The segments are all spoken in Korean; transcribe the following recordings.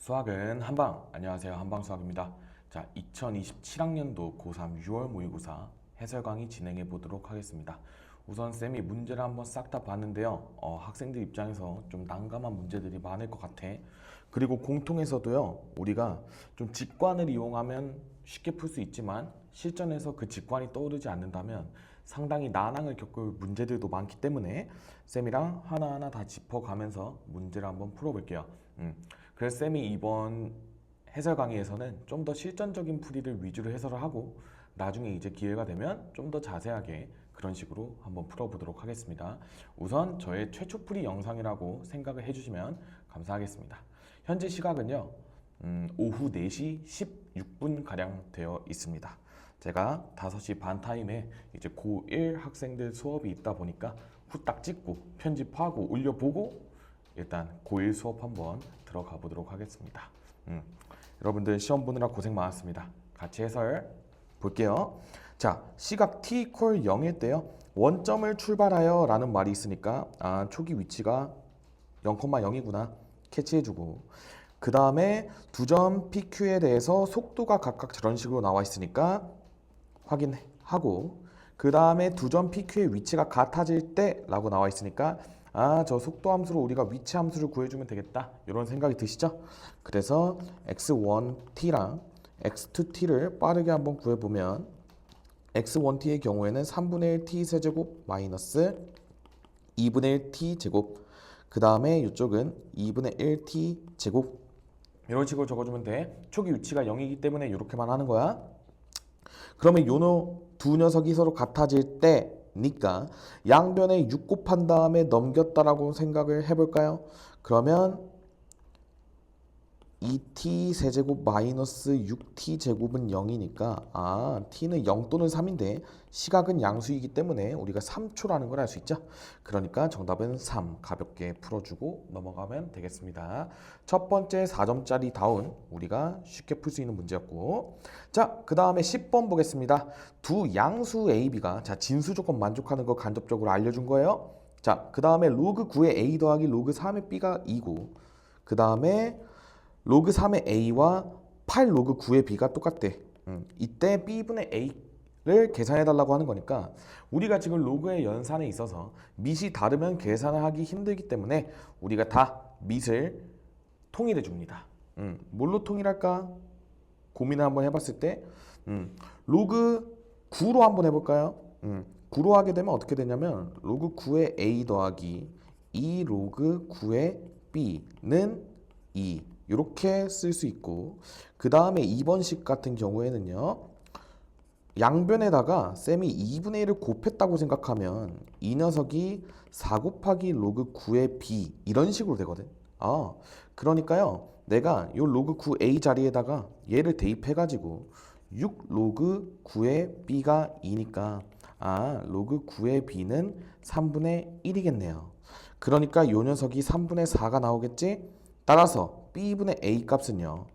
수학은 한방. 안녕하세요. 한방수학입니다. 자, 2027학년도 고3 6월 모의고사 해설 강의 진행해 보도록 하겠습니다. 우선 쌤이 문제를 한번 싹 다 봤는데요. 학생들 입장에서 좀 난감한 문제들이 많을 것 같아. 그리고 공통에서도요, 우리가 좀 직관을 이용하면 쉽게 풀 수 있지만 실전에서 그 직관이 떠오르지 않는다면 상당히 난항을 겪을 문제들도 많기 때문에 쌤이랑 하나하나 다 짚어가면서 문제를 한번 풀어볼게요. 그래서 쌤이 이번 해설 강의에서는 좀 더 실전적인 풀이를 위주로 해설을 하고 나중에 이제 기회가 되면 좀 더 자세하게 그런 식으로 한번 풀어보도록 하겠습니다. 우선 저의 최초 풀이 영상이라고 생각을 해주시면 감사하겠습니다. 현재 시각은요, 오후 4시 16분 가량 되어 있습니다. 제가 5시 반 타임에 이제 고1 학생들 수업이 있다 보니까 후딱 찍고 편집하고 올려보고 일단 고1 수업 한번 들어가 보도록 하겠습니다. 여러분들 시험 보느라 고생 많았습니다. 같이 해설 볼게요. 자, 시각 t = 0일 때요. 원점을 출발하여 라는 말이 있으니까 초기 위치가 0,0이구나 캐치해주고, 그 다음에 두 점 PQ에 대해서 속도가 각각 저런 식으로 나와 있으니까 확인하고, 그 다음에 두 점 PQ의 위치가 같아질 때 라고 나와 있으니까 저 속도 함수로 우리가 위치 함수를 구해주면 되겠다, 이런 생각이 드시죠? 그래서 x1t랑 x2t를 빠르게 한번 구해보면 x1t의 경우에는 3분의 1t 세제곱 마이너스 2분의 1t 제곱, 그 다음에 이쪽은 2분의 1t 제곱, 이런 식으로 적어주면 돼. 초기 위치가 0이기 때문에 이렇게만 하는 거야. 그러면 요 두 녀석이 서로 같아질 때니까 양변에 6 곱한 다음에 넘겼다라고 생각을 해볼까요? 그러면 2t 세제곱 마이너스 6t 제곱은 0이니까 t는 0 또는 3인데 시각은 양수이기 때문에 우리가 3초라는 걸 알 수 있죠. 그러니까 정답은 3 가볍게 풀어주고 넘어가면 되겠습니다. 첫 번째 4점짜리 다운 우리가 쉽게 풀 수 있는 문제였고, 자, 그 다음에 10번 보겠습니다. 두 양수 a, b가 진수 조건 만족하는 거 간접적으로 알려준 거예요. 자, 그 다음에 로그 9의 a 더하기 로그 3의 b가 2고, 그 다음에 로그 3의 a와 8 로그 9의 b가 똑같대. 이때 b분의 a를 계산해달라고 하는 거니까 우리가 지금 로그의 연산에 있어서 밑이 다르면 계산을 하기 힘들기 때문에 우리가 다 밑을 통일해 줍니다. 뭘로 통일할까? 고민을 한번 해봤을 때 로그 9로 한번 해볼까요? 9로 하게 되면 어떻게 되냐면 로그 9의 a 더하기 2 로그 9의 b는 2 이렇게 쓸 수 있고, 그 다음에 2번식 같은 경우에는요, 양변에다가 쌤이 2분의 1을 곱했다고 생각하면 이 녀석이 4 곱하기 로그 9의 b 이런 식으로 되거든. 그러니까요, 내가 이 로그 9a 자리에다가 얘를 대입해가지고 6 로그 9의 b가 2니까 로그 9의 b는 3분의 1이겠네요. 그러니까 이 녀석이 3분의 4가 나오겠지? 따라서 b분의 a 값은요,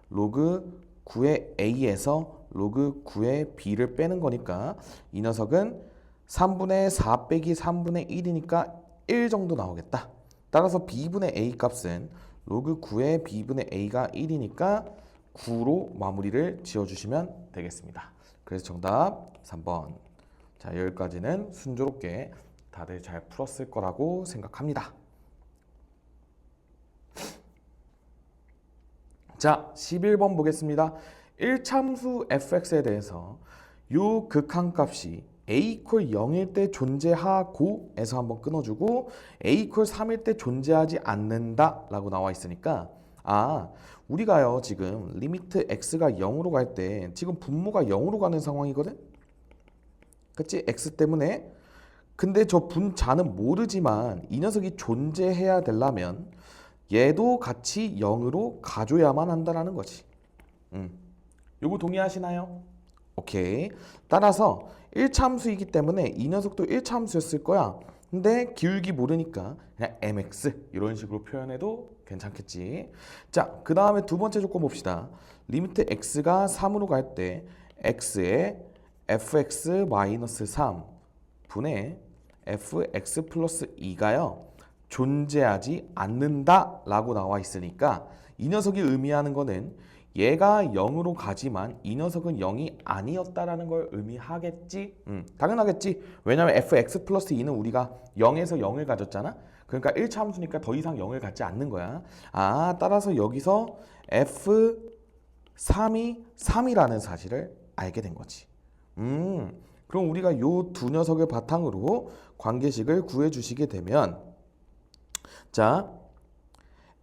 로그 9의 a에서 로그 9의 b를 빼는 거니까 이 녀석은 3분의 4 빼기 3분의 1이니까 1 정도 나오겠다. 따라서 b분의 a 값은 로그 9의 b분의 a가 1이니까 9로 마무리를 지어주시면 되겠습니다. 그래서 정답 3번. 자, 여기까지는 순조롭게 다들 잘 풀었을 거라고 생각합니다. 자, 11번 보겠습니다. 1참수 fx에 대해서 요 극한값이 a = 0일 때 존재하고 에서 한번 끊어주고 a = 3일 때 존재하지 않는다 라고 나와 있으니까 우리가요 지금 리미트 x가 0으로 갈 때 지금 분모가 0으로 가는 상황이거든? 그치? x 때문에. 근데 저 분자는 모르지만 이 녀석이 존재해야 되려면 얘도 같이 0으로 가줘야만 한다는 거지. 요거 동의하시나요? 오케이. 따라서 1참수이기 때문에 이 녀석도 1참수였을 거야. 근데 기울기 모르니까 그냥 mx 이런 식으로 표현해도 괜찮겠지. 자, 그 다음에 두 번째 조건 봅시다. 리미트 x가 3으로 갈 때 x에 fx-3 분의 fx 플러스 2가요. 존재하지 않는다 라고 나와 있으니까 이 녀석이 의미하는 거는 얘가 0으로 가지만 이 녀석은 0이 아니었다라는 걸 의미하겠지? 당연하겠지. 왜냐면 fx 플러스 2는 우리가 0에서 0을 가졌잖아. 그러니까 1차 함수니까 더 이상 0을 갖지 않는 거야. 아, 따라서 여기서 f3이 3이라는 사실을 알게 된 거지. 그럼 우리가 요 두 녀석을 바탕으로 관계식을 구해 주시게 되면 자,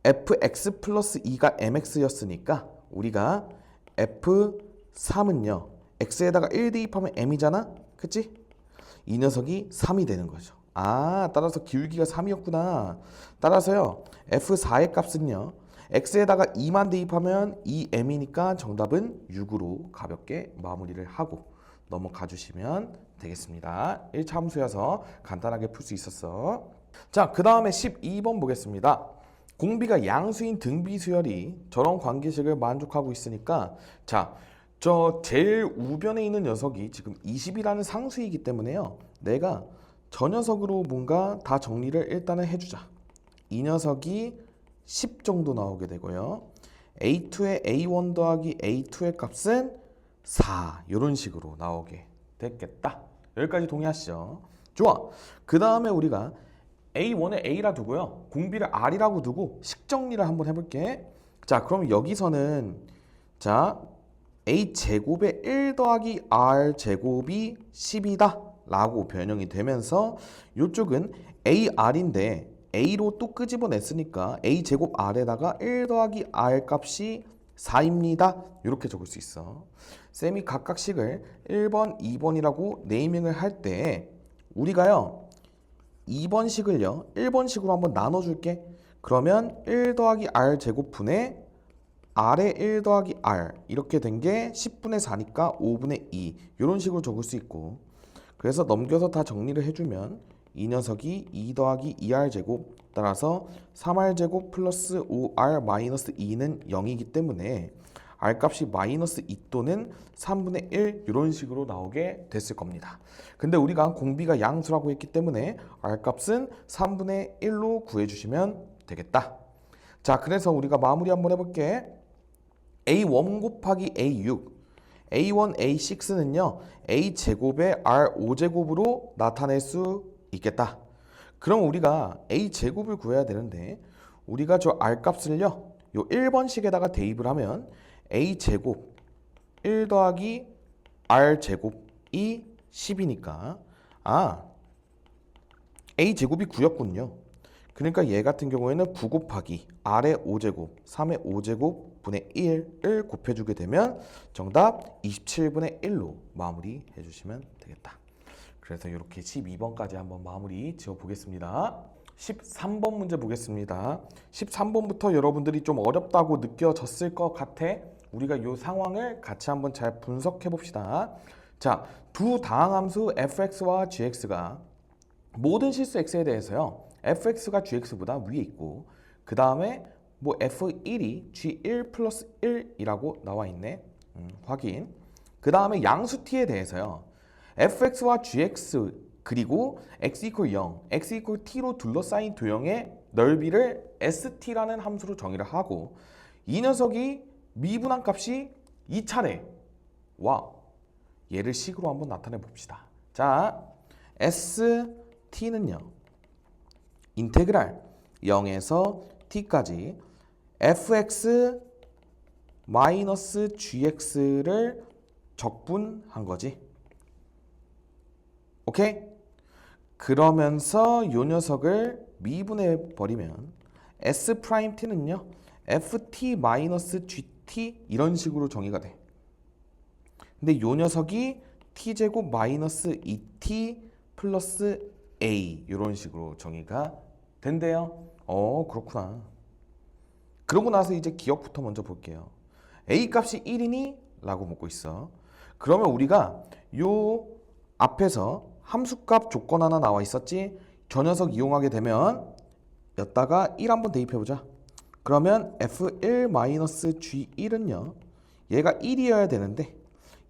fx 플러스 2가 mx였으니까 우리가 f3은요 x에다가 1 대입하면 m이잖아, 그치? 이 녀석이 3이 되는 거죠. 아, 따라서 기울기가 3이었구나. 따라서요 f4의 값은요 x에다가 2만 대입하면 2m이니까 정답은 6으로 가볍게 마무리를 하고 넘어가 주시면 되겠습니다. 1차 함수여서 간단하게 풀 수 있었어. 자, 그 다음에 12번 보겠습니다. 공비가 양수인 등비 수열이 저런 관계식을 만족하고 있으니까 자, 저 제일 우변에 있는 녀석이 지금 20이라는 상수이기 때문에요. 내가 저 녀석으로 뭔가 다 정리를 일단은 해주자. 이 녀석이 10 정도 나오게 되고요. A2의 A1 더하기 A2의 값은 4 이런 식으로 나오게 됐겠다. 여기까지 동의하시죠? 좋아. 그 다음에 우리가 A1에 A라 두고요. 공비를 R이라고 두고 식정리를 한번 해볼게. 자, 그럼 여기서는 자 A 제곱에 1 더하기 R 제곱이 10이다 라고 변형이 되면서 이쪽은 AR인데 A로 또 끄집어냈으니까 A 제곱 R에다가 1 더하기 R 값이 4입니다. 이렇게 적을 수 있어. 쌤이 각각 식을 1번, 2번이라고 네이밍을 할 때 우리가요 2번 식을요 1번 식으로 한번 나눠줄게. 그러면 1 더하기 R 제곱분의 R의 1 더하기 R 이렇게 된 게 10분의 4니까 5분의 2 이런 식으로 적을 수 있고, 그래서 넘겨서 다 정리를 해주면 이 녀석이 2 더하기 2R 제곱 따라서 3R 제곱 플러스 5R 마이너스 2는 0이기 때문에 R 값이 마이너스 2 또는 3분의 1 이런 식으로 나오게 됐을 겁니다. 근데 우리가 공비가 양수라고 했기 때문에 R 값은 3분의 1로 구해주시면 되겠다. 자, 그래서 우리가 마무리 한번 해볼게. A1 곱하기 A6 A1, A6는요 A제곱에 R5제곱으로 나타낼 수 있겠다. 그럼 우리가 A제곱을 구해야 되는데 우리가 저 R 값을요 요 1번식에다가 대입을 하면 A제곱 1 더하기 R제곱이 10이니까 A제곱이 9였군요. 그러니까 얘 같은 경우에는 9 곱하기 R의 5제곱 3의 5제곱 분의 1을 곱해주게 되면 정답 27분의 1로 마무리 해주시면 되겠다. 그래서 이렇게 12번까지 한번 마무리 지어 보겠습니다. 13번 문제 보겠습니다. 13번부터 여러분들이 좀 어렵다고 느껴졌을 것 같아. 우리가 이 상황을 같이 한번 잘 분석해 봅시다. 자, 두 다항함수 fx와 gx가 모든 실수 x에 대해서요 fx가 gx보다 위에 있고 그 다음에 뭐 f1이 g1 플러스 1이라고 나와 있네. 확인. 그 다음에 양수 t에 대해서요 fx와 gx 그리고 x 이퀄 0, x 이퀄 t로 둘러싸인 도형의 넓이를 st라는 함수로 정의를 하고 이 녀석이 미분한 값이 2차례. 와, 얘를 식으로 한번 나타내 봅시다. 자, st는요 인테그랄 0에서 t까지 fx 마이너스 gx를 적분한 거지. 오케이? 그러면서 요 녀석을 미분해 버리면 s't는요 ft 마이너스 gt 이런 식으로 정의가 돼. 근데 요 녀석이 t제곱 마이너스 2t 플러스 a 이런 식으로 정의가 된대요. 그렇구나. 그러고 나서 이제 기억부터 먼저 볼게요. a 값이 1이니? 라고 묻고 있어. 그러면 우리가 요 앞에서 함수값 조건 하나 나와 있었지? 저 녀석 이용하게 되면 여기다가 1 한번 대입해보자. 그러면 f1-g1은요 얘가 1이어야 되는데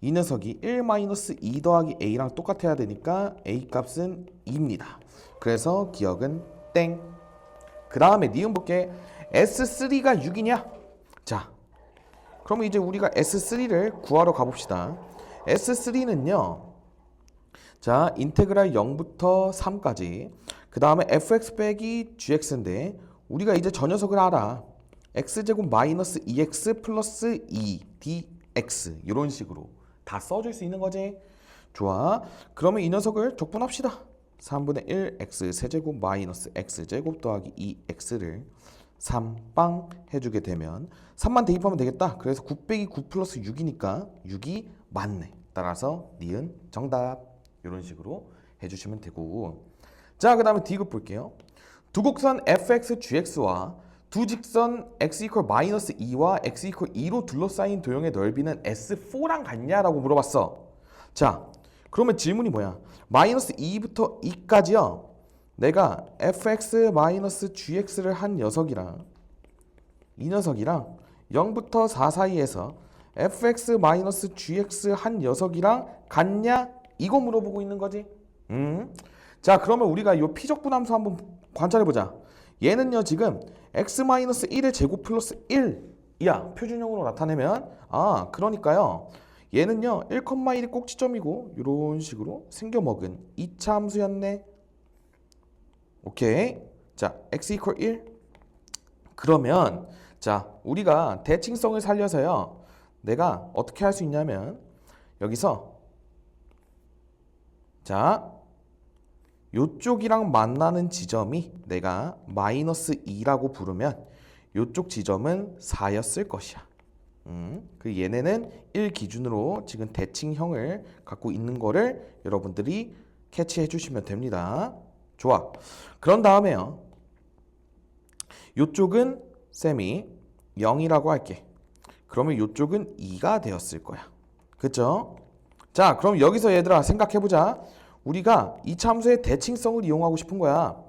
이 녀석이 1-2 더하기 a랑 똑같아야 되니까 a 값은 2입니다. 그래서 기억은 땡. 그 다음에 니은 볼게. S3가 6이냐? 자, 그러면 이제 우리가 S3를 구하러 가봅시다. S3는요. 자, 인테그랄 0부터 3까지. 그 다음에 fx 빼기 gx인데 우리가 이제 저 녀석을 알아. x제곱 마이너스 2x 플러스 2 dx 이런 식으로 다 써줄 수 있는 거지. 좋아. 그러면 이 녀석을 적분합시다. 3분의 1 x 세제곱 마이너스 x제곱 더하기 2x를 3빵 해주게 되면 3만 대입하면 되겠다. 그래서 9 빼기 9 플러스 6이니까 6이 맞네. 따라서 니은 정답. 이런 식으로 해주시면 되고, 자, 그 다음에 D급 볼게요. 두 곡선 fx gx와 두 직선 x 이퀄 마이너스 2와 x 이퀄 2로 둘러싸인 도형의 넓이는 S4랑 같냐라고 물어봤어. 자, 그러면 질문이 뭐야? 마이너스 2부터 2까지요. 내가 fx 마이너스 gx를 한 녀석이랑 이 녀석이랑 0부터 4 사이에서 fx 마이너스 gx 한 녀석이랑 같냐? 이거 물어보고 있는 거지. 자, 그러면 우리가 이 피적분함수 한번 관찰해보자. 얘는요 지금 x-1의 제곱 플러스 1이야. 표준형으로 나타내면 그러니까요 얘는요 1,1이 꼭지점이고 이런 식으로 생겨먹은 2차 함수였네. 오케이. 자, x 이퀄 1. 그러면 자, 우리가 대칭성을 살려서요 내가 어떻게 할 수 있냐면 여기서 자, 요쪽이랑 만나는 지점이 내가 마이너스 2라고 부르면 요쪽 지점은 4였을 것이야. 그 얘네는 1 기준으로 지금 대칭형을 갖고 있는 거를 여러분들이 캐치해 주시면 됩니다. 좋아. 그런 다음에요. 요쪽은 쌤이 0이라고 할게. 그러면 요쪽은 2가 되었을 거야. 그쵸? 자, 그럼 여기서 얘들아 생각해보자. 우리가 이 참수의 대칭성을 이용하고 싶은 거야.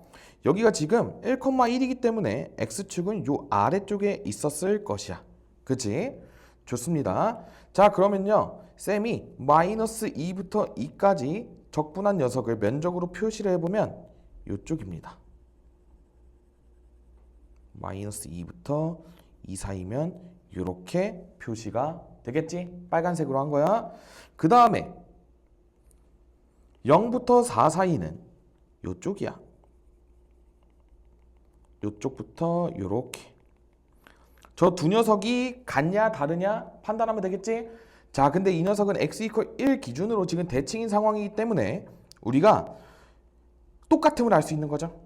여기가 지금 1,1이기 때문에 x축은 요 아래쪽에 있었을 것이야. 그치? 좋습니다. 자, 그러면요 쌤이 마이너스 2부터 2까지 적분한 녀석을 면적으로 표시를 해보면 요쪽입니다. 마이너스 2부터 2 사이면 이렇게 표시가 되겠지? 빨간색으로 한 거야. 그 다음에 0부터 4 사이는 요쪽이야. 요쪽부터 요렇게. 저 두 녀석이 같냐 다르냐 판단하면 되겠지? 자, 근데 이 녀석은 x 이퀄 1 기준으로 지금 대칭인 상황이기 때문에 우리가 똑같음을 알 수 있는 거죠.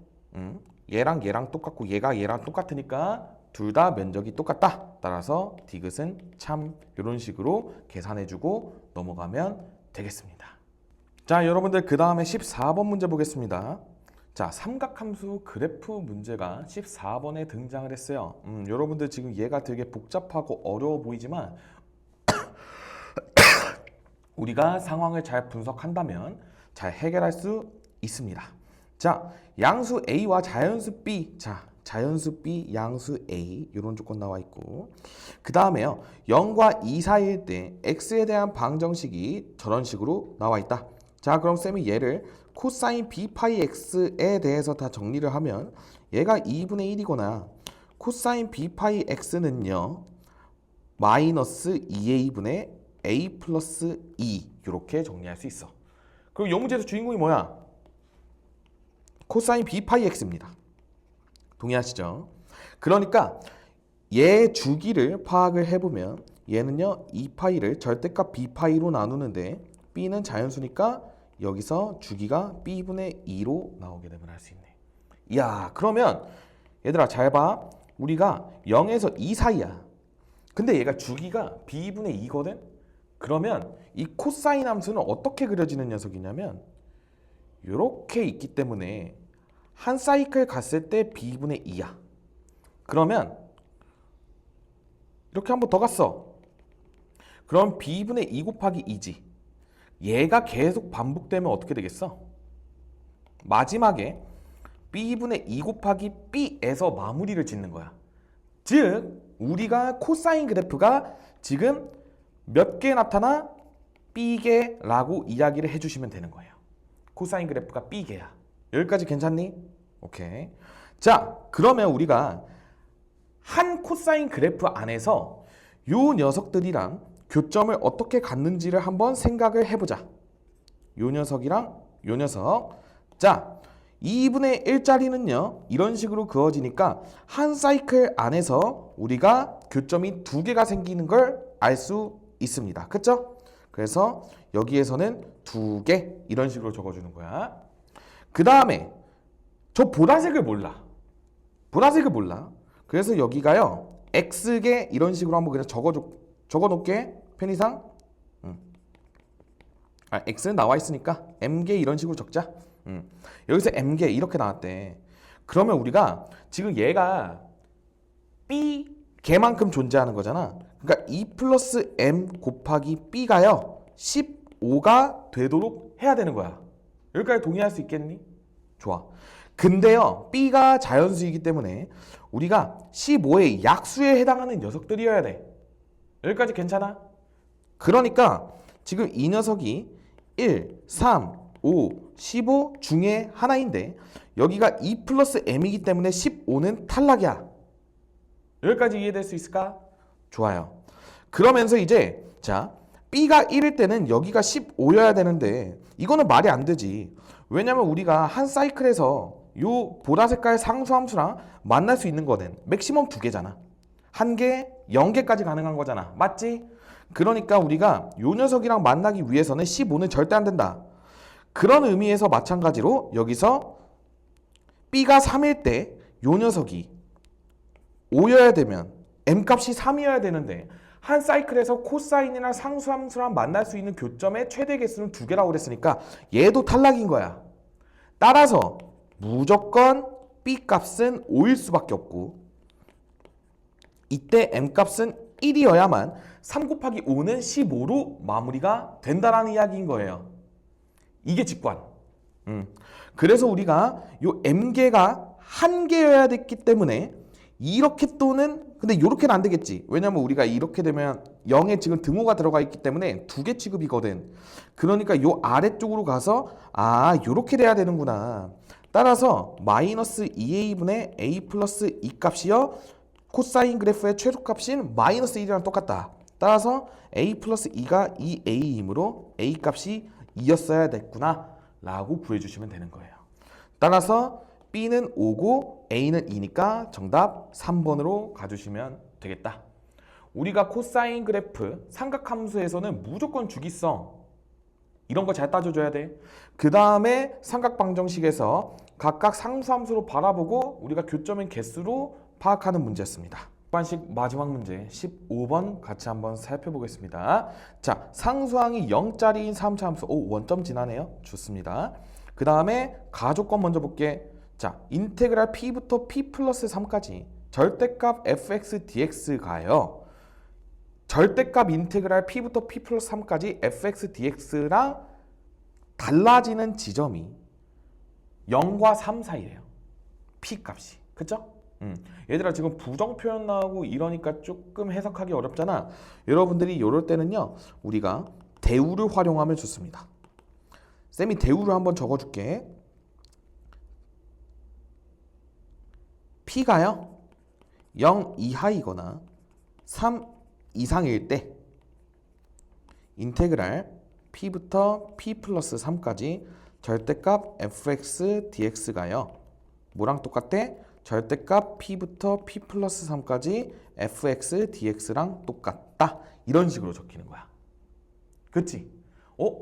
얘랑 얘랑 똑같고 얘가 얘랑 똑같으니까 둘 다 면적이 똑같다. 따라서 디귿은 참 이런 식으로 계산해주고 넘어가면 되겠습니다. 자, 여러분들 그 다음에 14번 문제 보겠습니다. 자, 삼각함수 그래프 문제가 14번에 등장을 했어요. 여러분들 지금 얘가 되게 복잡하고 어려워 보이지만 우리가 상황을 잘 분석한다면 잘 해결할 수 있습니다. 자, 양수 A와 자연수 B. 자, 자연수 B, 양수 A 이런 조건 나와 있고, 그 다음에요 0과 2 사이일 때 x에 대한 방정식이 저런 식으로 나와 있다. 자, 그럼 쌤이 얘를 코사인 b 파이 x에 대해서 다 정리를 하면 얘가 2분의 1이거나 코사인 b 파이 x는요 마이너스 2a분의 a 플러스 2 이렇게 정리할 수 있어. 그리고 이 문제에서 주인공이 뭐야? 코사인 b 파이 x입니다. 동의하시죠? 그러니까 얘 주기를 파악을 해보면 얘는요 2파이를 절대값 b파이로 나누는데 b는 자연수니까 여기서 주기가 b분의 2로 나오게 되면 할 수 있네. 이야, 그러면 얘들아 잘 봐. 우리가 0에서 2 사이야. 근데 얘가 주기가 b분의 2거든? 그러면 이 코사인 함수는 어떻게 그려지는 녀석이냐면 이렇게 있기 때문에 한 사이클 갔을 때 b분의 2야. 그러면 이렇게 한 번 더 갔어. 그럼 b분의 2 곱하기 2지. 얘가 계속 반복되면 어떻게 되겠어? 마지막에 b분의 2 곱하기 b에서 마무리를 짓는 거야. 즉 우리가 코사인 그래프가 지금 몇 개 나타나? b개라고 이야기를 해주시면 되는 거예요. 코사인 그래프가 b개야. 여기까지 괜찮니? 오케이. 자, 그러면 우리가 한 코사인 그래프 안에서 요 녀석들이랑 교점을 어떻게 갖는지를 한번 생각을 해보자. 요 녀석이랑 요 녀석. 자, 2분의 1짜리는요 이런 식으로 그어지니까 한 사이클 안에서 우리가 교점이 두 개가 생기는 걸 알 수 있습니다. 그쵸? 그래서 여기에서는 두 개 이런 식으로 적어주는 거야. 그 다음에 저 보라색을 몰라. 보라색을 몰라. 그래서 여기가요 X개 이런 식으로 한번 그냥 적어놓게 편의상. X는 나와 있으니까 M개 이런 식으로 적자. 여기서 M개 이렇게 나왔대. 그러면 우리가 지금 얘가 B 개만큼 존재하는 거잖아. 그러니까 2 플러스 M 곱하기 B가요 15가 되도록 해야 되는 거야. 여기까지 동의할 수 있겠니? 좋아. 근데요 B가 자연수이기 때문에 우리가 15의 약수에 해당하는 녀석들이어야 돼. 여기까지 괜찮아? 그러니까 지금 이 녀석이 1, 3, 5, 15 중에 하나인데 여기가 2 플러스 M이기 때문에 15는 탈락이야. 여기까지 이해될 수 있을까? 좋아요. 그러면서 이제 자 B가 1일 때는 여기가 15여야 되는데 이거는 말이 안 되지. 왜냐면 우리가 한 사이클에서 요 보라색깔 상수함수랑 만날 수 있는 거는 맥시멈 두 개잖아. 한 개, 0개까지 가능한 거잖아. 맞지? 그러니까 우리가 요 녀석이랑 만나기 위해서는 15는 절대 안 된다. 그런 의미에서 마찬가지로 여기서 B가 3일 때 요 녀석이 5여야 되면 M값이 3이어야 되는데 한 사이클에서 코사인이나 상수함수랑 만날 수 있는 교점의 최대 개수는 두 개라고 그랬으니까 얘도 탈락인 거야. 따라서 무조건 B값은 5일 수밖에 없고 이때 M값은 1이어야만 3 곱하기 5는 15로 마무리가 된다라는 이야기인 거예요. 이게 직관. 그래서 우리가 요 M개가 한 개여야 됐기 때문에 이렇게 또는 근데 이렇게는 안 되겠지. 왜냐면 우리가 이렇게 되면 0에 지금 등호가 들어가 있기 때문에 두 개 취급이거든. 그러니까 요 아래쪽으로 가서 요렇게 돼야 되는구나. 따라서 마이너스 2a분의 a 플러스 2 값이요 코사인 그래프의 최소값인 마이너스 1이랑 똑같다. 따라서 a 플러스 2가 2a이므로 a 값이 2였어야 됐구나 라고 구해주시면 되는 거예요. 따라서 B는 5고 A는 2니까 정답 3번으로 가주시면 되겠다. 우리가 코사인 그래프 삼각함수에서는 무조건 주기성 이런 거 잘 따져줘야 돼. 그 다음에 삼각방정식에서 각각 상수함수로 바라보고 우리가 교점인 개수로 파악하는 문제였습니다. 일반식 마지막 문제 15번 같이 한번 살펴보겠습니다. 자, 상수항이 0짜리인 3차 함수. 원점 지나네요. 좋습니다. 그 다음에 가조건 먼저 볼게. 자, 인테그랄 P부터 P 플러스 3까지 절대값 fx dx가요. 절대값 인테그랄 P부터 P 플러스 3까지 fx dx랑 달라지는 지점이 0과 3 사이래요. P 값이. 그쵸? 얘들아 지금 부정 표현 나오고 이러니까 조금 해석하기 어렵잖아. 여러분들이 이럴 때는요. 우리가 대우를 활용하면 좋습니다. 쌤이 대우를 한번 적어줄게. P가요 0 이하이거나 3 이상일 때 인테그랄 P부터 P 플러스 3까지 절대값 fx dx가요 뭐랑 똑같아? 절대값 P부터 P 플러스 3까지 fx dx랑 똑같다. 이런 식으로 적히는 거야. 그치?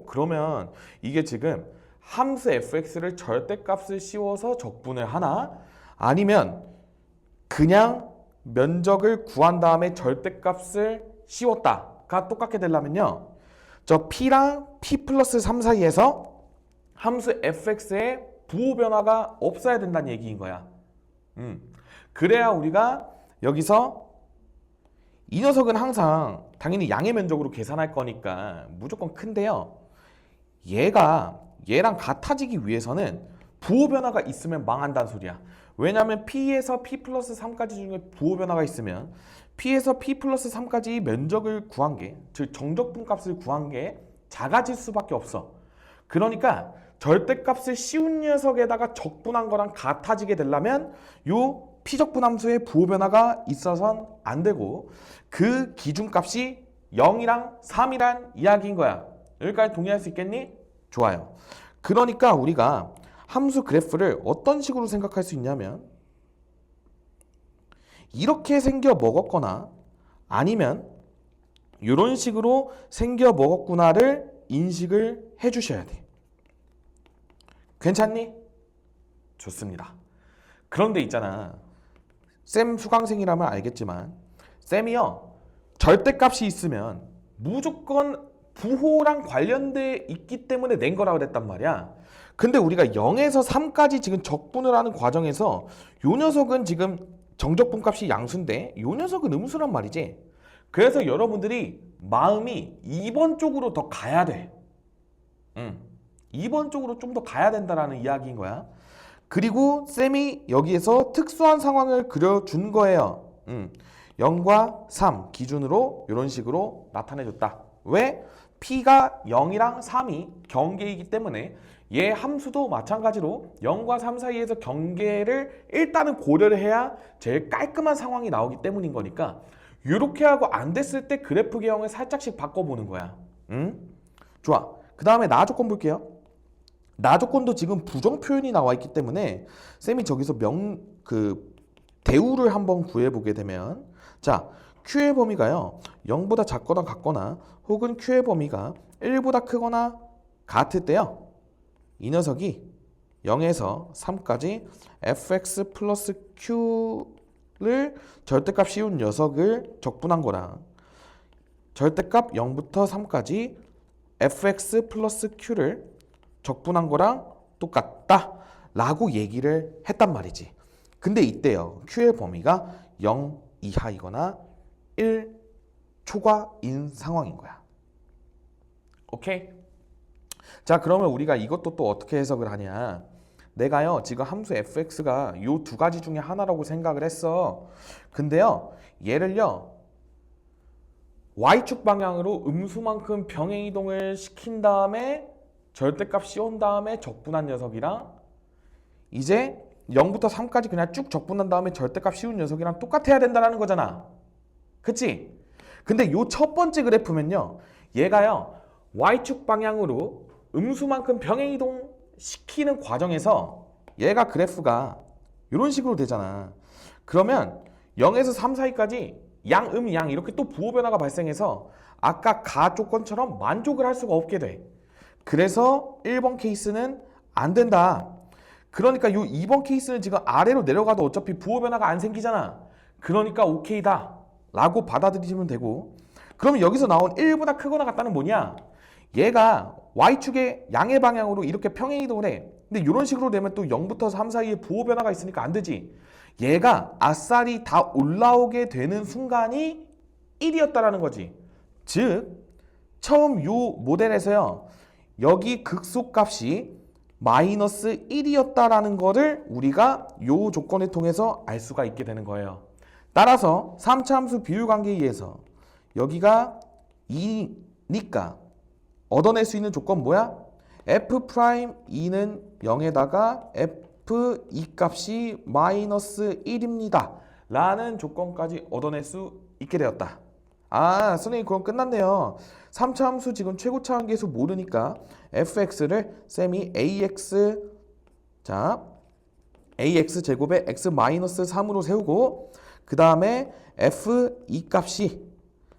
그러면 이게 지금 함수 fx를 절대값을 씌워서 적분을 하나? 아니면 그냥 면적을 구한 다음에 절대값을 씌웠다가 똑같게 되려면요. 저 P랑 P 플러스 3 사이에서 함수 fx의 부호 변화가 없어야 된다는 얘기인 거야. 그래야 우리가 여기서 이 녀석은 항상 당연히 양의 면적으로 계산할 거니까 무조건 큰데요. 얘랑 같아지기 위해서는 부호 변화가 있으면 망한다는 소리야. 왜냐하면 P에서 P 플러스 3까지 중에 부호 변화가 있으면 P에서 P 플러스 3까지 면적을 구한 게, 즉 정적분 값을 구한 게 작아질 수밖에 없어. 그러니까 절대값을 씌운 녀석에다가 적분한 거랑 같아지게 되려면 요 피적분 함수의 부호 변화가 있어선 안 되고 그 기준값이 0이랑 3이란 이야기인 거야. 여기까지 동의할 수 있겠니? 좋아요. 그러니까 우리가 함수 그래프를 어떤 식으로 생각할 수 있냐면 이렇게 생겨 먹었거나 아니면 이런 식으로 생겨 먹었구나를 인식을 해 주셔야 돼. 괜찮니? 좋습니다. 그런데 있잖아. 쌤 수강생이라면 알겠지만 쌤이요. 절대값이 있으면 무조건 부호랑 관련돼 있기 때문에 낸 거라고 그랬단 말이야. 근데 우리가 0에서 3까지 지금 적분을 하는 과정에서 요 녀석은 지금 정적분 값이 양수인데 요 녀석은 음수란 말이지. 그래서 여러분들이 마음이 2번 쪽으로 더 가야 돼. 2번 쪽으로 좀 더 가야 된다라는 이야기인 거야. 그리고 쌤이 여기에서 특수한 상황을 그려준 거예요. 0과 3 기준으로 이런 식으로 나타내줬다. 왜? P가 0이랑 3이 경계이기 때문에 얘 함수도 마찬가지로 0과 3 사이에서 경계를 일단은 고려를 해야 제일 깔끔한 상황이 나오기 때문인 거니까 이렇게 하고 안 됐을 때 그래프 개형을 살짝씩 바꿔보는 거야. 좋아. 그 다음에 나 조건 볼게요. 나 조건도 지금 부정 표현이 나와 있기 때문에 쌤이 저기서 대우를 한번 구해보게 되면 자, Q의 범위가요 0보다 작거나 같거나 혹은 Q의 범위가 1보다 크거나 같을 때요 이 녀석이 0에서 3까지 fx 플러스 q를 절대값 씌운 녀석을 적분한 거랑 절대값 0부터 3까지 fx 플러스 q를 적분한 거랑 똑같다 라고 얘기를 했단 말이지. 근데 이때요 q의 범위가 0 이하이거나 1 초과인 상황인 거야. 오케이? 자, 그러면 우리가 이것도 또 어떻게 해석을 하냐. 내가요 지금 함수 fx가 요 두 가지 중에 하나라고 생각을 했어. 근데요 얘를요 y축 방향으로 음수만큼 병행이동을 시킨 다음에 절대값 씌운 다음에 적분한 녀석이랑 이제 0부터 3까지 그냥 쭉 적분한 다음에 절대값 씌운 녀석이랑 똑같아야 된다는 거잖아. 그치? 근데 요 첫 번째 그래프면요 얘가요 y축 방향으로 음수만큼 병행이동 시키는 과정에서 얘가 그래프가 이런 식으로 되잖아. 그러면 0에서 3 사이까지 양, 양 이렇게 또 부호 변화가 발생해서 아까 가 조건처럼 만족을 할 수가 없게 돼. 그래서 1번 케이스는 안 된다. 그러니까 요 2번 케이스는 지금 아래로 내려가도 어차피 부호 변화가 안 생기잖아. 그러니까 오케이다 라고 받아들이시면 되고, 그러면 여기서 나온 1보다 크거나 같다는 뭐냐? 얘가 y축의 양의 방향으로 이렇게 평행이동을 해. 근데 이런 식으로 되면 또 0부터 3 사이에 부호 변화가 있으니까 안 되지. 얘가 아싸리 다 올라오게 되는 순간이 1이었다라는 거지. 즉 처음 요 모델에서요 여기 극소값이 마이너스 1이었다라는 거를 우리가 요 조건을 통해서 알 수가 있게 되는 거예요. 따라서 3차 함수 비율 관계에 의해서 여기가 2니까 얻어낼 수 있는 조건 뭐야? F'2는 0에다가 F2 값이 마이너스 1입니다 라는 조건까지 얻어낼 수 있게 되었다. 아, 선생님 그럼 끝났네요. 3차 함수 지금 최고차 관계수 모르니까 fx를 쌤이 ax ax 제곱에 x 마이너스 3으로 세우고 그 다음에 f2 값이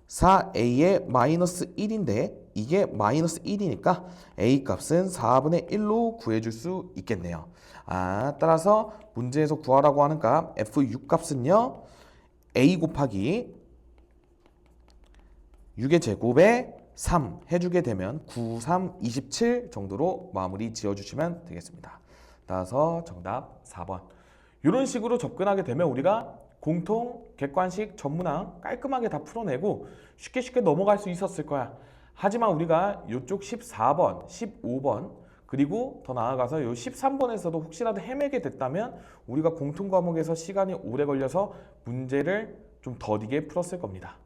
4a의 마이너스 1인데 이게 마이너스 1이니까 a 값은 4분의 1로 구해줄 수 있겠네요. 아, 따라서 문제에서 구하라고 하는 값 f6 값은요 a 곱하기 6의 제곱에 3 해주게 되면 9, 3, 27 정도로 마무리 지어주시면 되겠습니다. 따라서 정답 4번. 이런 식으로 접근하게 되면 우리가 공통, 객관식, 전문항 깔끔하게 다 풀어내고 쉽게 넘어갈 수 있었을 거야. 하지만 우리가 이쪽 14번, 15번 그리고 더 나아가서 이 13번에서도 혹시라도 헤매게 됐다면 우리가 공통 과목에서 시간이 오래 걸려서 문제를 좀 더디게 풀었을 겁니다.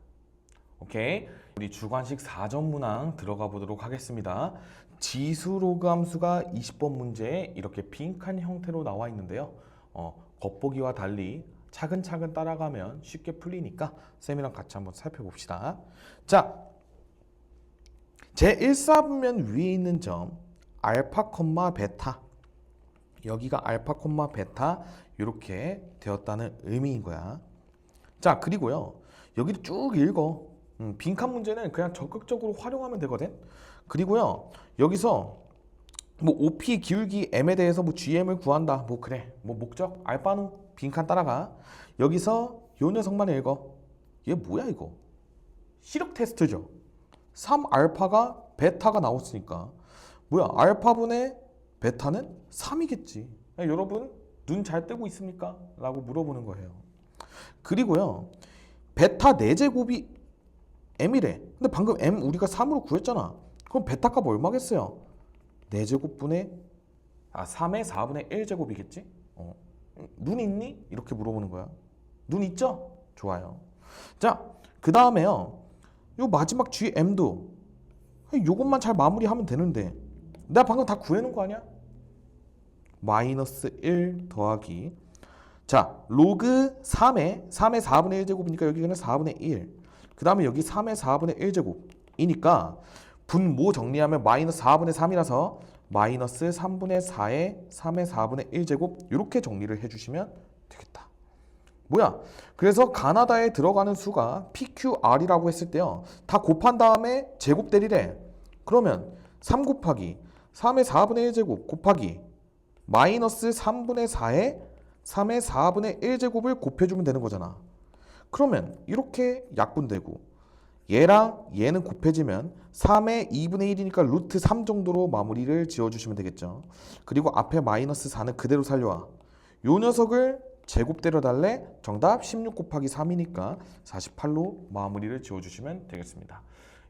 오케이. 우리 주관식 4점 문항 들어가 보도록 하겠습니다. 지수 로그 함수가 20번 문제에 이렇게 빈칸 형태로 나와 있는데요. 겉보기와 달리 차근차근 따라가면 쉽게 풀리니까 쌤이랑 같이 한번 살펴봅시다. 자, 제1사분면 위에 있는 점 알파, 베타, 여기가 알파, 베타 이렇게 되었다는 의미인 거야. 자, 그리고요 여기를 쭉 읽어. 빈칸 문제는 그냥 적극적으로 활용하면 되거든. 그리고요 여기서 뭐 OP 기울기 M에 대해서 뭐 GM을 구한다. 뭐 그래. 뭐 목적 알파누 빈칸 따라가. 여기서 요 녀석만 읽어. 얘 뭐야 이거? 시력 테스트죠. 3알파가 베타가 나왔으니까 뭐야? 알파분의 베타는 3이겠지. 여러분 눈 잘 뜨고 있습니까? 라고 물어보는 거예요. 그리고요 베타 4제곱이 m이래. 근데 방금 m 우리가 3으로 구했잖아. 그럼 베타 값 얼마겠어요? 4제곱분의 3의 4분의 1제곱이겠지? 눈 있니? 이렇게 물어보는 거야. 눈 있죠? 좋아요. 자, 그 다음에요 요 마지막 gm도 요것만 잘 마무리하면 되는데 내가 방금 다 구해놓은 거 아니야? 마이너스 1 더하기 자 로그 3의 4분의 1제곱이니까 여기는 4분의 1. 그 다음에 여기 3의 4분의 1제곱이니까 분모 정리하면 마이너스 4분의 3이라서 마이너스 3분의 4의 3의 4분의 1제곱 이렇게 정리를 해주시면 되겠다. 뭐야? 그래서 가나다에 들어가는 수가 PQR이라고 했을 때요. 다 곱한 다음에 제곱 때리래. 그러면 3 곱하기 3의 4분의 1제곱 곱하기 마이너스 3분의 4의 3의 4분의 1제곱을 곱해주면 되는 거잖아. 그러면 이렇게 약분되고 얘랑 얘는 곱해지면 3의 2분의 1이니까 루트 3 정도로 마무리를 지어주시면 되겠죠. 그리고 앞에 마이너스 4는 그대로 살려와. 요 녀석을 제곱 때려달래. 정답 16 곱하기 3이니까 48로 마무리를 지어주시면 되겠습니다.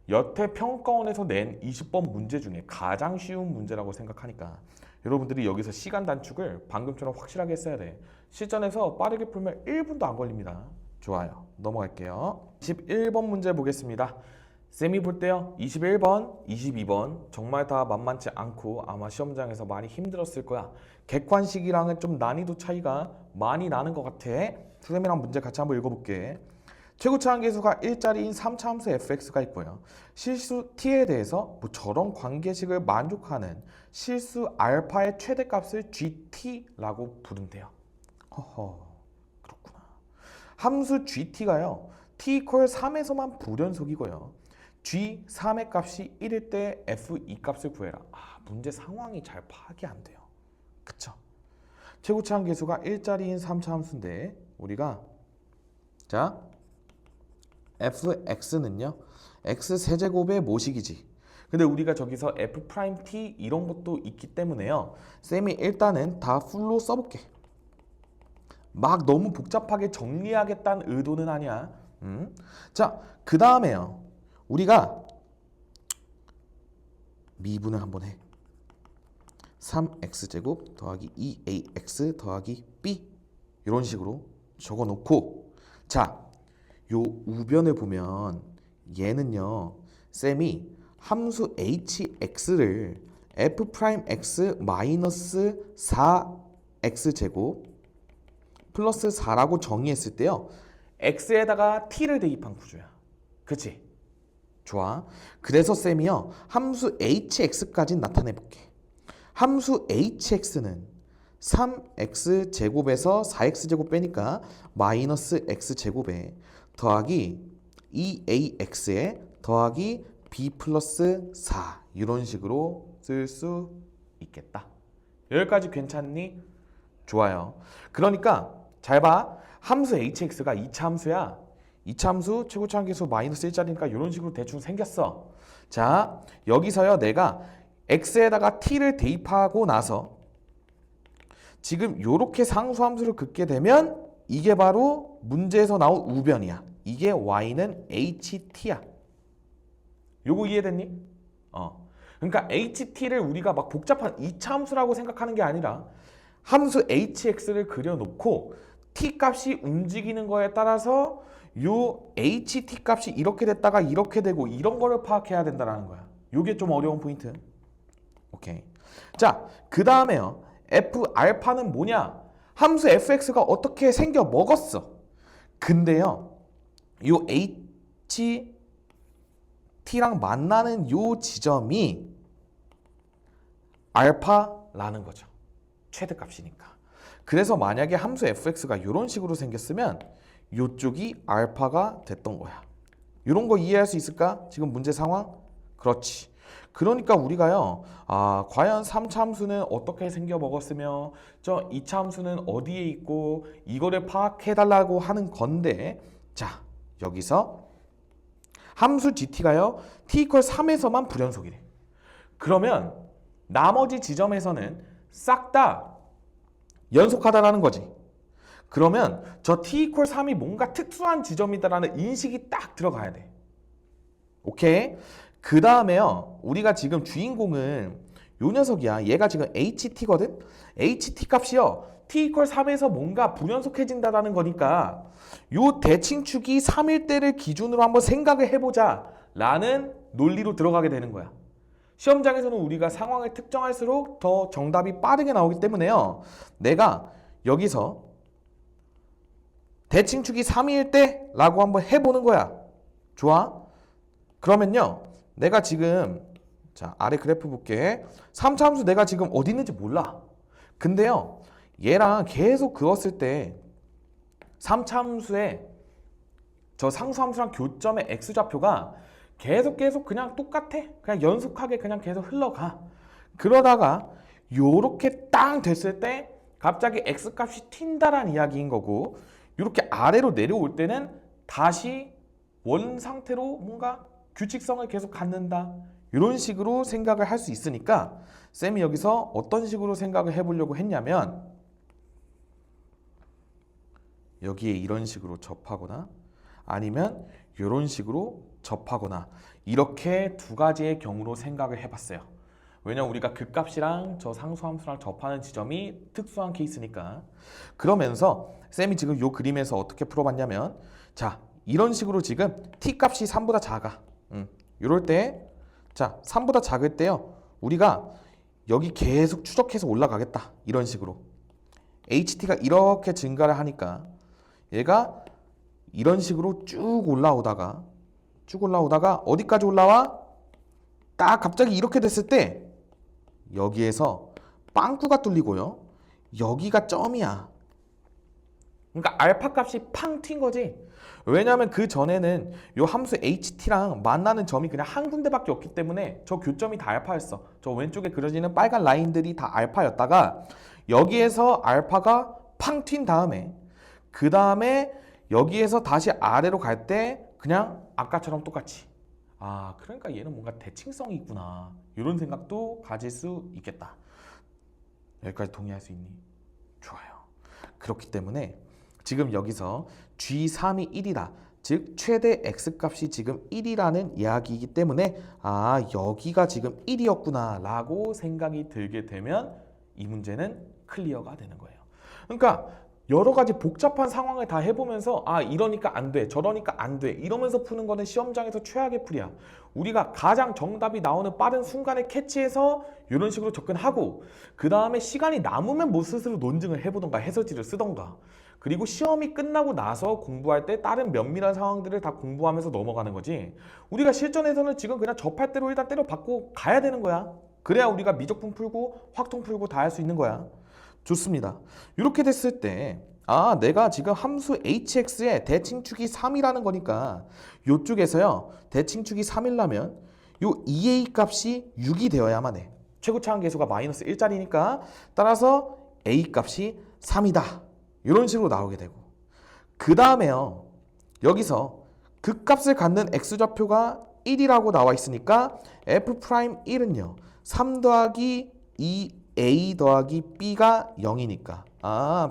여태 평가원에서 낸 20번 문제 중에 가장 쉬운 문제라고 생각하니까 여러분들이 여기서 시간 단축을 방금처럼 확실하게 했어야 돼. 실전에서 빠르게 풀면 1분도 안 걸립니다. 좋아요. 넘어갈게요. 21번 문제 보겠습니다. 쌤이 볼 때요 21번, 22번 정말 다 만만치 않고 아마 시험장에서 많이 힘들었을 거야. 객관식이랑은 좀 난이도 차이가 많이 나는 것 같아. 쌤이랑 문제 같이 한번 읽어볼게. 최고차 함계수가 1자리인 3차 함수 fx가 있고요. 실수 t에 대해서 뭐 저런 관계식을 만족하는 실수 알파의 최대값을 gt라고 부른대요. 허허, 그렇구나. 함수 gt가요. t equal 3에서만 불연속이고요. g 3의 값이 1일 때 f 2값을 구해라. 문제 상황이 잘 파악이 안 돼요. 그쵸? 최고차 함계수가 1자리인 3차 함수인데 우리가 자 fx는요 x 세제곱의 모식이지. 근데 우리가 저기서 f't 이런 것도 있기 때문에요 쌤이 일단은 다 풀로 써볼게. 막 너무 복잡하게 정리하겠다는 의도는 아니야. 자, 그 다음에요 우리가 미분을 한번 해. 3x제곱 더하기 2ax 더하기 b 이런 식으로 적어놓고 자 요 우변을 보면 얘는요 쌤이 함수 hx를 f'x 마이너스 4x제곱 플러스 4라고 정의했을 때요 x에다가 t를 대입한 구조야. 그치? 좋아. 그래서 쌤이요 함수 hx까지 나타내볼게. 함수 hx는 3x제곱에서 4x제곱 빼니까 마이너스 x제곱에 더하기 2ax에 더하기 b 플러스 4 이런 식으로 쓸 수 있겠다. 여기까지 괜찮니? 좋아요. 그러니까 잘 봐. 함수 hx가 2차 함수야. 2차 함수 최고차 함계수 마이너스 1짜리니까 이런 식으로 대충 생겼어. 자, 여기서요 내가 x에다가 t를 대입하고 나서 지금 요렇게 상수함수를 긋게 되면 이게 바로 문제에서 나온 우변이야. 이게 y는 ht야. 요거 이해됐니? 그러니까 ht를 우리가 막 복잡한 2차 함수라고 생각하는 게 아니라 함수 hx를 그려놓고 t 값이 움직이는 거에 따라서 요 ht 값이 이렇게 됐다가 이렇게 되고 이런 거를 파악해야 된다는 거야. 요게 좀 어려운 포인트. 오케이. 자, 그 다음에요. f 알파는 뭐냐? 함수 fx가 어떻게 생겨 먹었어. 근데요, 요 ht랑 만나는 요 지점이 알파라는 거죠. 최대값이니까. 그래서 만약에 함수 fx가 이런 식으로 생겼으면 이쪽이 알파가 됐던 거야. 이런 거 이해할 수 있을까? 지금 문제 상황? 그렇지. 그러니까 우리가요, 과연 3차 함수는 어떻게 생겨 먹었으며 저 2차 함수는 어디에 있고 이거를 파악해달라고 하는 건데, 자, 여기서 함수 gt가요 t 3에서만 불연속이래. 그러면 나머지 지점에서는 싹 다 연속하다라는 거지. 그러면 저 t 3이 뭔가 특수한 지점이다라는 인식이 딱 들어가야 돼. 오케이? 그 다음에요, 우리가 지금 주인공은 요 녀석이야. 얘가 지금 ht거든? ht 값이요 t 3에서 뭔가 불연속해진다라는 거니까 요 대칭축이 3일 때를 기준으로 한번 생각을 해보자 라는 논리로 들어가게 되는 거야. 시험장에서는 우리가 상황을 특정할수록 더 정답이 빠르게 나오기 때문에요, 내가 여기서 대칭축이 3일 때 라고 한번 해보는 거야. 좋아? 그러면요, 내가 지금 자 아래 그래프 볼게. 3차 함수 내가 지금 어디 있는지 몰라. 근데요, 얘랑 계속 그었을 때 3차 함수의 저 상수함수랑 교점의 x좌표가 계속 그냥 똑같아. 그냥 연속하게 그냥 계속 흘러가. 그러다가 요렇게 땅 됐을 때 갑자기 x값이 튄다란 이야기인 거고, 이렇게 아래로 내려올 때는 다시 원 상태로 뭔가 규칙성을 계속 갖는다. 이런 식으로 생각을 할 수 있으니까 쌤이 여기서 어떤 식으로 생각을 해보려고 했냐면, 여기에 이런 식으로 접하거나 아니면 이런 식으로 접하거나 이렇게 두 가지의 경우로 생각을 해봤어요. 왜냐면 우리가 극값이랑 저 상수함수랑 접하는 지점이 특수한 케이스니까. 그러면서 쌤이 지금 요 그림에서 어떻게 풀어봤냐면, 자 이런 식으로 지금 t값이 3보다 작아. 이럴 때, 자 3보다 작을 때요, 우리가 여기 계속 추적해서 올라가겠다. 이런 식으로 ht가 이렇게 증가를 하니까 얘가 이런 식으로 쭉 올라오다가 어디까지 올라와? 딱 갑자기 이렇게 됐을 때 여기에서 빵꾸가 뚫리고요, 여기가 점이야. 그러니까 알파 값이 팡 튄 거지. 왜냐하면 그 전에는 요 함수 ht랑 만나는 점이 그냥 한 군데밖에 없기 때문에 저 교점이 다 알파였어. 저 왼쪽에 그려지는 빨간 라인들이 다 알파였다가 여기에서 알파가 팡 튄 다음에 그 다음에 여기에서 다시 아래로 갈 때 그냥 아까처럼 똑같이, 그러니까 얘는 뭔가 대칭성이 있구나, 이런 생각도 가질 수 있겠다. 여기까지 동의할 수 있니? 좋아요. 그렇기 때문에 지금 여기서 G3이 1이다. 즉 최대 X값이 지금 1이라는 이야기이기 때문에 여기가 지금 1이었구나 라고 생각이 들게 되면 이 문제는 클리어가 되는 거예요. 그러니까 여러 가지 복잡한 상황을 다 해보면서 이러니까 안 돼, 저러니까 안 돼 이러면서 푸는 거는 시험장에서 최악의 풀이야. 우리가 가장 정답이 나오는 빠른 순간에 캐치해서 이런 식으로 접근하고, 그 다음에 시간이 남으면 뭐 스스로 논증을 해보던가 해설지를 쓰던가, 그리고 시험이 끝나고 나서 공부할 때 다른 면밀한 상황들을 다 공부하면서 넘어가는 거지. 우리가 실전에서는 지금 그냥 접할 대로 일단 때려 받고 가야 되는 거야. 그래야 우리가 미적분 풀고 확통 풀고 다 할 수 있는 거야. 좋습니다. 이렇게 됐을 때 내가 지금 함수 hx의 대칭축이 3이라는 거니까 이쪽에서요 대칭축이 3이라면 요 2a 값이 6이 되어야만 해. 최고차항 계수가 마이너스 1짜리니까 따라서 a 값이 3이다. 이런 식으로 나오게 되고, 그 다음에요 여기서 그 값을 갖는 x좌표가 1이라고 나와 있으니까 f'1은요 3 더하기 2a 더하기 b가 0이니까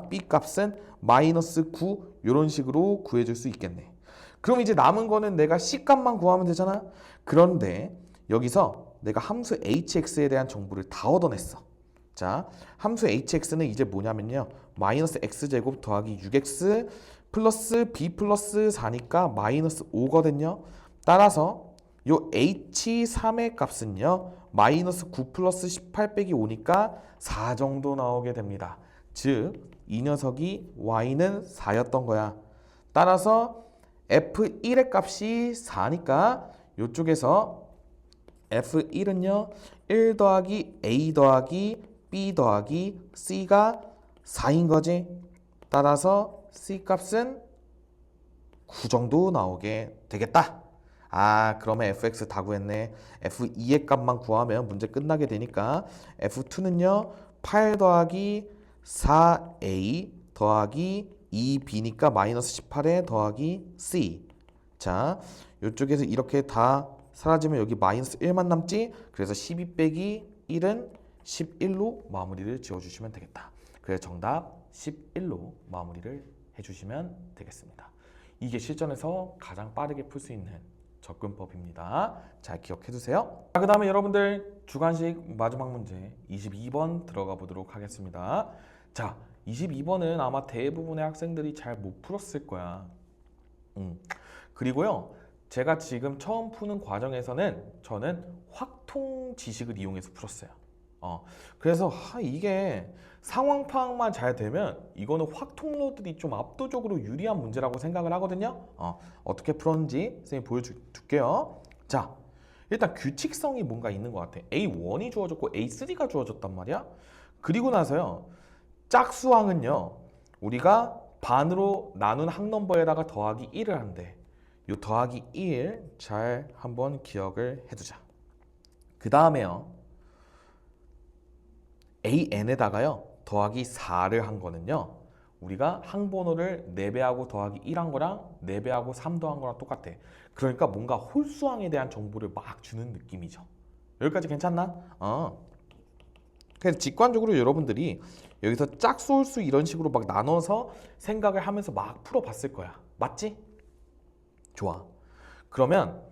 b 값은 마이너스 9 이런 식으로 구해줄 수 있겠네. 그럼 이제 남은 거는 내가 c 값만 구하면 되잖아. 그런데 여기서 내가 함수 hx에 대한 정보를 다 얻어냈어. 자, 함수 hx는 이제 뭐냐면요 마이너스 x제곱 더하기 6x 플러스 b 플러스 4니까 마이너스 5거든요. 따라서 요 h3의 값은요 마이너스 9 플러스 18 빼기 5니까 4 정도 나오게 됩니다. 즉 이 녀석이 y는 4였던 거야. 따라서 f1의 값이 4니까 이쪽에서 f1은요 1 더하기 a 더하기 b 더하기 c가 4인 거지. 따라서 c 값은 9 정도 나오게 되겠다. 아, 그러면 fx 다 구했네. f2의 값만 구하면 문제 끝나게 되니까 f2는요 8 더하기 4a 더하기 2b니까 마이너스 18에 더하기 c. 자, 이쪽에서 이렇게 다 사라지면 여기 마이너스 1만 남지. 그래서 12 빼기 1은 11로 마무리를 지어주시면 되겠다. 그래서 정답 11로 마무리를 해주시면 되겠습니다. 이게 실전에서 가장 빠르게 풀 수 있는 접근법입니다. 잘 기억해 두세요. 그 다음에 여러분들 주관식 마지막 문제 22번 들어가 보도록 하겠습니다. 자, 22번은 아마 대부분의 학생들이 잘 못 풀었을 거야. 그리고요, 제가 지금 처음 푸는 과정에서는 저는 확통 지식을 이용해서 풀었어요. 그래서 이게 상황 파악만 잘 되면 이거는 확통로들이 좀 압도적으로 유리한 문제라고 생각을 하거든요. 어떻게 풀었는지 선생님이 보여줄게요. 자, 일단 규칙성이 뭔가 있는 것 같아. A1이 주어졌고 A3가 주어졌단 말이야. 그리고 나서요, 짝수항은요 우리가 반으로 나눈 항넘버에다가 더하기 1을 한대. 요 더하기 1 잘 한번 기억을 해두자. 그 다음에요 AN에다가요 더하기 4를 한 거는요 우리가 항번호를 4배하고 더하기 1한 거랑 4배하고 3 더한 거랑 똑같아. 그러니까 뭔가 홀수항에 대한 정보를 막 주는 느낌이죠. 여기까지 괜찮나? 그래서 직관적으로 여러분들이 여기서 짝수 홀수 이런 식으로 막 나눠서 생각을 하면서 막 풀어봤을 거야. 맞지? 좋아. 그러면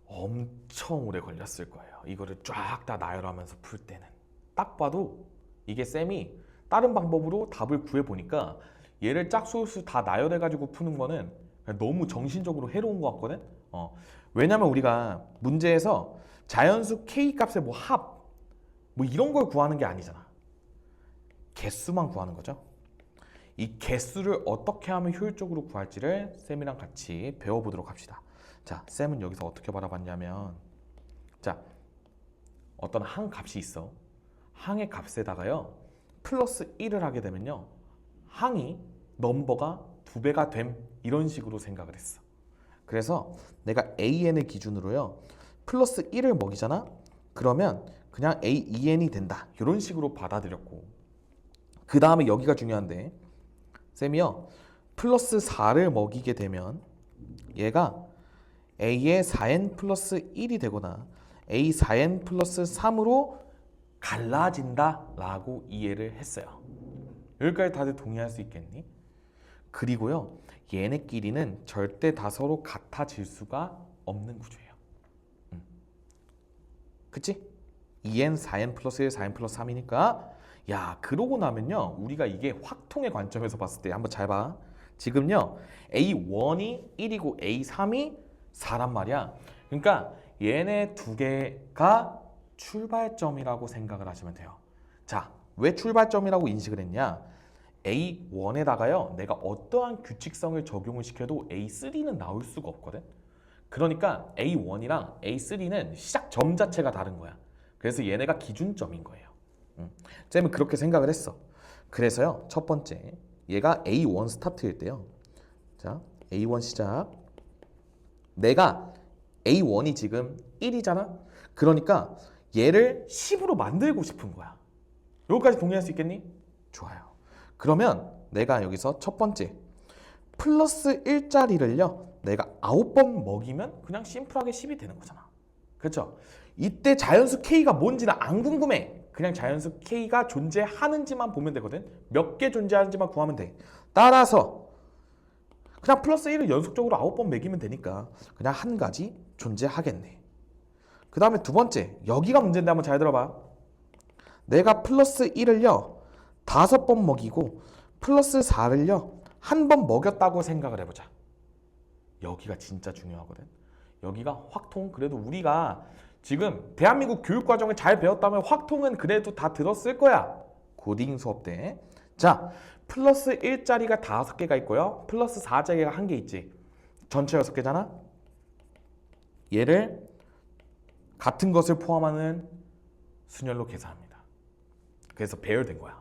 엄청 오래 걸렸을 거예요. 이거를 쫙 다 나열하면서 풀 때는. 딱 봐도 이게 쌤이 다른 방법으로 답을 구해보니까 얘를 짝수 홀수 다 나열해가지고 푸는 거는 너무 정신적으로 해로운 것 같거든? 왜냐면 우리가 문제에서 자연수 k 값의 뭐 합, 뭐 이런 걸 구하는 게 아니잖아. 개수만 구하는 거죠. 이 개수를 어떻게 하면 효율적으로 구할지를 쌤이랑 같이 배워보도록 합시다. 자, 쌤은 여기서 어떻게 바라봤냐면, 자, 어떤 항 값이 있어. 항의 값에다가요 플러스 1을 하게 되면요 항이 넘버가 2배가 됨, 이런 식으로 생각을 했어. 그래서 내가 AN을 기준으로요 플러스 1을 먹이잖아. 그러면 그냥 AEN이 된다, 이런 식으로 받아들였고, 그 다음에 여기가 중요한데 쌤이요 플러스 4를 먹이게 되면 얘가 A의 4n 플러스 1이 되거나 A 4n 플러스 3으로 갈라진다 라고 이해를 했어요. 여기까지 다들 동의할 수 있겠니? 그리고요 얘네끼리는 절대 다 서로 같아질 수가 없는 구조예요. 그치? 2n 4n 플러스 1 4n 플러스 3이니까 야, 그러고 나면요 우리가 이게 확통의 관점에서 봤을 때 한번 잘 봐. 지금요 A1이 1이고 A3이 4란 말이야. 그러니까 얘네 두 개가 출발점이라고 생각을 하시면 돼요. 자, 왜 출발점이라고 인식을 했냐? A1에다가요 내가 어떠한 규칙성을 적용을 시켜도 A3는 나올 수가 없거든. 그러니까 A1이랑 A3는 시작점 자체가 다른 거야. 그래서 얘네가 기준점인 거예요. 쌤은 그렇게 생각을 했어. 그래서요 첫 번째 얘가 A1 스타트일 때요. 자, A1 시작. 내가 A1이 지금 1이잖아. 그러니까 얘를 10으로 만들고 싶은 거야. 여기까지 동의할 수 있겠니? 좋아요. 그러면 내가 여기서 첫 번째 플러스 1짜리를요 내가 9번 먹이면 그냥 심플하게 10이 되는 거잖아. 그렇죠? 이때 자연수 K가 뭔지는 안 궁금해. 그냥 자연수 K가 존재하는지만 보면 되거든. 몇 개 존재하는지만 구하면 돼. 따라서 그냥 플러스 1을 연속적으로 9번 매기면 되니까 그냥 한 가지 존재하겠네. 그 다음에 두 번째, 여기가 문제인데 한번 잘 들어봐. 내가 플러스 1을요 5번 먹이고 플러스 4를요 한 번 먹였다고 생각을 해보자. 여기가 진짜 중요하거든. 여기가 확통. 그래도 우리가 지금 대한민국 교육과정을 잘 배웠다면 확통은 그래도 다 들었을 거야. 고딩 수업 때. 자, 플러스 1짜리가 5개가 있고요. 플러스 4짜리가 1개 있지. 전체 6개잖아. 얘를 같은 것을 포함하는 순열로 계산합니다. 그래서 배열된 거야.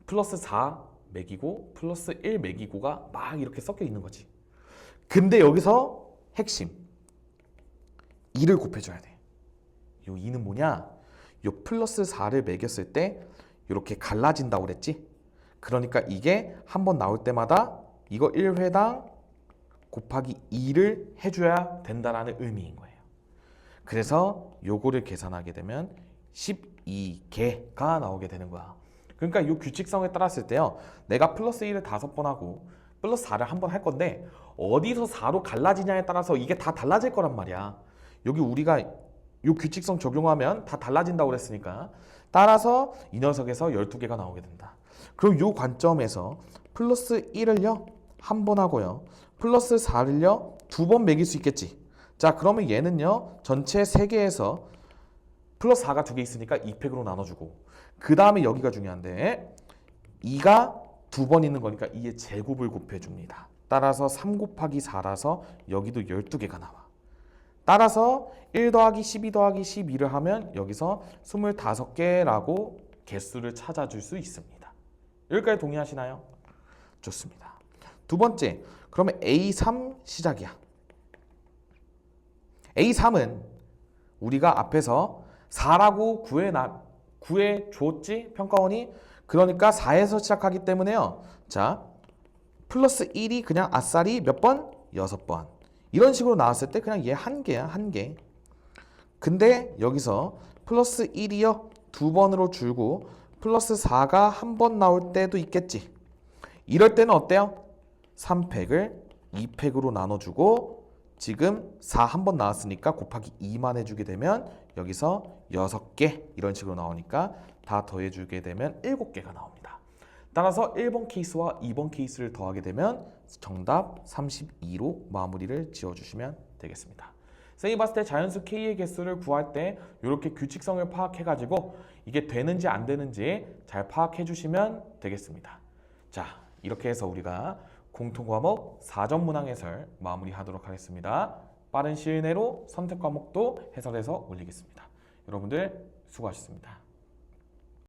플러스 4 매기고 플러스 1 매기고가 막 이렇게 섞여 있는 거지. 근데 여기서 핵심 2를 곱해줘야 돼. 요 2는 뭐냐? 요 플러스 4를 매겼을 때 이렇게 갈라진다고 그랬지? 그러니까 이게 한 번 나올 때마다 이거 1회당 곱하기 2를 해줘야 된다라는 의미인 거예요. 그래서 요거를 계산하게 되면 12개가 나오게 되는 거야. 그러니까 이 규칙성에 따랐을 때요. 내가 플러스 1을 5번 하고 플러스 4를 한 번 할 건데 어디서 4로 갈라지냐에 따라서 이게 다 달라질 거란 말이야. 여기 우리가 이 규칙성 적용하면 다 달라진다고 그랬으니까 따라서 이 녀석에서 12개가 나오게 된다. 그럼 이 관점에서 플러스 1을요. 한 번 하고요. 플러스 4를요. 2번 매길 수 있겠지. 자, 그러면 얘는요. 전체 3개에서 플러스 4가 2개 있으니까 2팩으로 나눠주고 그 다음에 여기가 중요한데 2가 2번 있는 거니까 2의 제곱을 곱해줍니다. 따라서 3 곱하기 4라서 여기도 12개가 나와. 따라서 1 더하기 12 더하기 12를 하면 여기서 25개라고 개수를 찾아줄 수 있습니다. 여기까지 동의하시나요? 좋습니다. 두 번째, 그러면 A3 시작이야. A3은 우리가 앞에서 4라고 구해줬지? 평가원이. 그러니까 4에서 시작하기 때문에요. 자, 플러스 1이 그냥 아싸리 몇 번? 6번. 이런 식으로 나왔을 때 그냥 얘 한 개야, 한 개. 근데 여기서 플러스 1이요. 2번으로 줄고 플러스 4가 한 번 나올 때도 있겠지. 이럴 때는 어때요? 3팩을 2팩으로 나눠주고 지금 4 한 번 나왔으니까 곱하기 2만 해주게 되면 여기서 6개 이런 식으로 나오니까 다 더해주게 되면 7개가 나옵니다. 따라서 1번 케이스와 2번 케이스를 더하게 되면 정답 32로 마무리를 지어주시면 되겠습니다. 쌤이 봤을 때 자연수 K의 개수를 구할 때 이렇게 규칙성을 파악해가지고 이게 되는지 안 되는지 잘 파악해 주시면 되겠습니다. 자, 이렇게 해서 우리가 공통과목 4점 문항 해설 마무리하도록 하겠습니다. 빠른 시일 내로 선택 과목도 해설해서 올리겠습니다. 여러분들 수고하셨습니다.